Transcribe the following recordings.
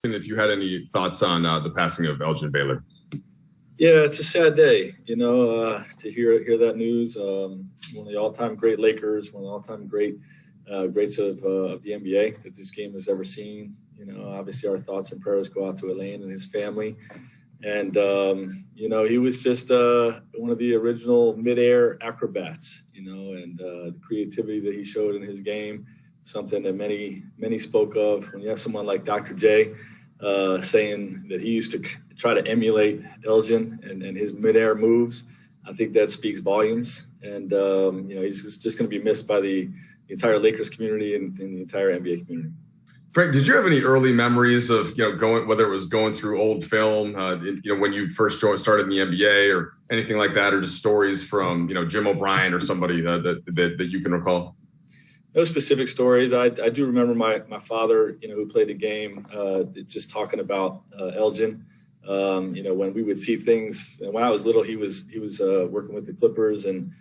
And if you had any thoughts on the passing of Elgin Baylor. Yeah, it's a sad day, to hear that news. One of the all-time great Lakers, one of the all-time greats of the NBA that this game has ever seen. Obviously our thoughts and prayers go out to Elaine and his family. And, he was just one of the original midair acrobats, and the creativity that he showed in his game, something that many spoke of. When you have someone like Dr. J saying that he used to try to emulate Elgin and his midair moves, I think that speaks volumes. And, he's just going to be missed by the entire Lakers community and the entire NBA community. Frank, did you have any early memories of, whether it was going through old film, when you first started in the NBA or anything like that, or just stories from, Jim O'Brien or somebody that you can recall? No specific story. I do remember my father, who played the game, just talking about Elgin. When we would see things, and when I was little, he was working with the Clippers and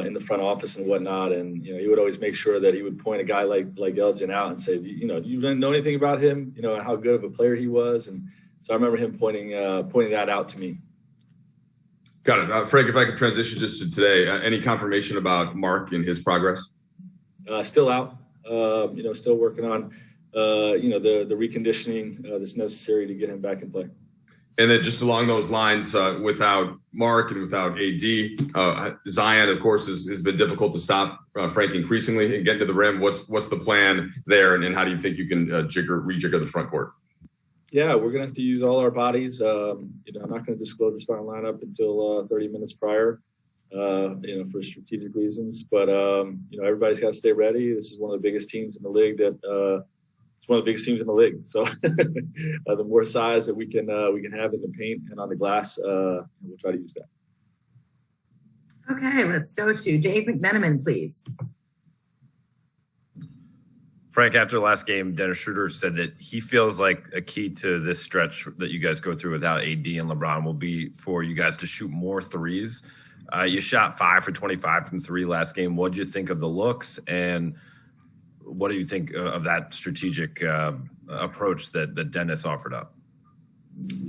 in the front office and whatnot. And, he would always make sure that he would point a guy like Elgin out and say, do you know anything about him, and how good of a player he was. And so I remember him pointing that out to me. Got it. Frank, if I could transition just to today, any confirmation about Mark and his progress? Still out, still working on, the reconditioning that's necessary to get him back in play. And then just along those lines, without Mark and without AD, Zion, of course, has been difficult to stop, Frank, increasingly, and get to the rim. What's the plan there, and how do you think you can rejigger the front court? Yeah, we're going to have to use all our bodies. I'm not going to disclose the starting lineup until 30 minutes prior, for strategic reasons. But, everybody's got to stay ready. This is one of the biggest teams in the league it's one of the biggest teams in the league. So the more size that we can have in the paint and on the glass, we'll try to use that. Okay, let's go to Dave McMenamin, please. Frank, after the last game, Dennis Schroeder said that he feels like a key to this stretch that you guys go through without AD and LeBron will be for you guys to shoot more threes. You shot 5 for 25 from 3 last game. What did you think of the looks, and what do you think of that strategic approach that Dennis offered up?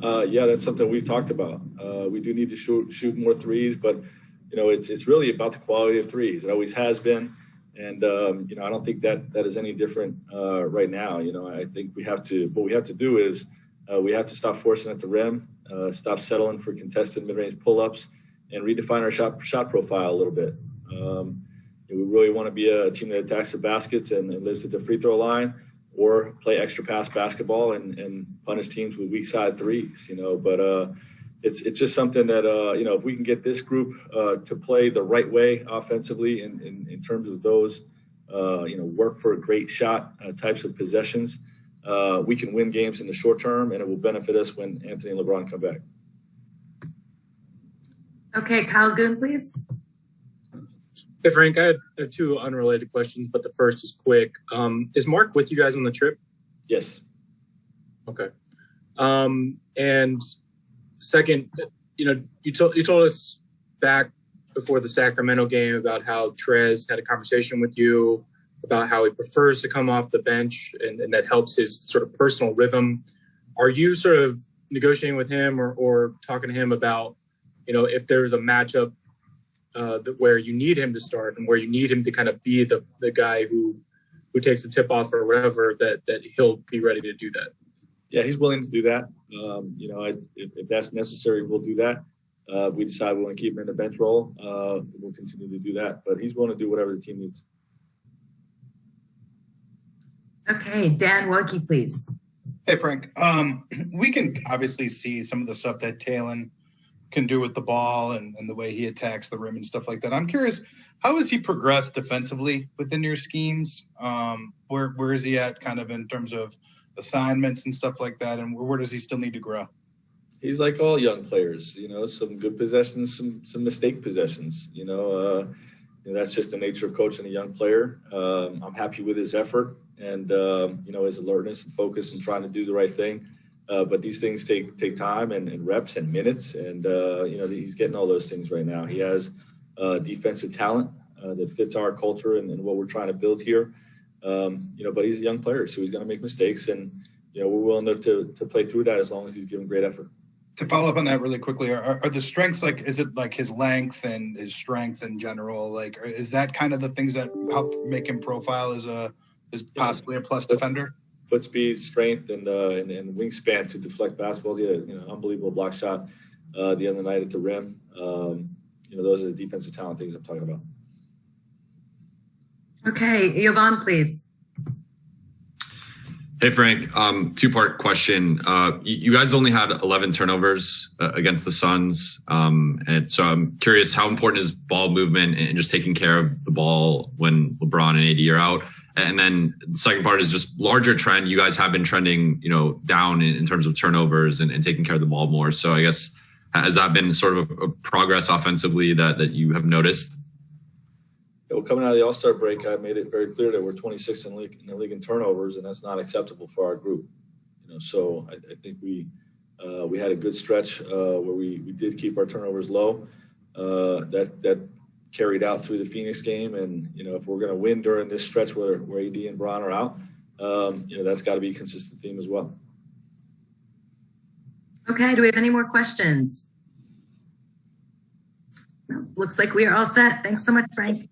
Yeah, that's something we've talked about. We do need to shoot more threes, but it's really about the quality of threes. It always has been, and I don't think that is any different right now. I think what we have to do is we have to stop forcing at the rim, stop settling for contested mid-range pull-ups, and redefine our shot profile a little bit. We really want to be a team that attacks the baskets and lives at the free throw line, or play extra pass basketball and punish teams with weak side threes. But it's just something that if we can get this group to play the right way offensively in terms of those work for a great shot types of possessions, we can win games in the short term, and it will benefit us when Anthony and LeBron come back. Okay, Kyle Goon, please. Hey, Frank, I have 2 unrelated questions, but the first is quick. Is Mark with you guys on the trip? Yes. Okay. And second, you told us back before the Sacramento game about how Trez had a conversation with you about how he prefers to come off the bench and that helps his sort of personal rhythm. Are you sort of negotiating with him or talking to him about, if there's a matchup where you need him to start and where you need him to kind of be the guy who takes the tip off or whatever, that he'll be ready to do that? Yeah, he's willing to do that. If that's necessary, we'll do that. If we decide we want to keep him in the bench role, we'll continue to do that. But he's willing to do whatever the team needs. Okay, Dan Wojcicki, please. Hey, Frank. We can obviously see some of the stuff that Talon can do with the ball and the way he attacks the rim and stuff like that. I'm curious, how has he progressed defensively within your schemes? Where is he at kind of in terms of assignments and stuff like that? And where does he still need to grow? He's like all young players, some good possessions, some mistake possessions, that's just the nature of coaching a young player. I'm happy with his effort and, his alertness and focus and trying to do the right thing. But these things take time and reps and minutes. And, he's getting all those things right now. He has defensive talent that fits our culture and what we're trying to build here. But he's a young player, so he's going to make mistakes. And, we're willing to play through that as long as he's giving great effort. To follow up on that really quickly, are the strengths, like, is it like his length and his strength in general? Like, is that kind of the things that help make him profile as possibly a plus defender? Foot speed, strength, and wingspan to deflect basketballs. He had an unbelievable block shot the other night at the rim. Those are the defensive talent things I'm talking about. Okay, Yvonne, please. Hey, Frank, two-part question. You guys only had 11 turnovers against the Suns. And so I'm curious, how important is ball movement and just taking care of the ball when LeBron and AD are out? And then the second part is just larger trend. You guys have been trending, down in terms of turnovers and taking care of the ball more. So I guess, has that been sort of a progress offensively that you have noticed? Well, coming out of the All-Star break, I made it very clear that we're 26th in the league in turnovers, and that's not acceptable for our group. So I think we had a good stretch where we did keep our turnovers low. That carried out through the Phoenix game, and if we're going to win during this stretch where AD and Bron are out, that's got to be a consistent theme as well. Okay, do we have any more questions? No, looks like we are all set. Thanks so much, Frank.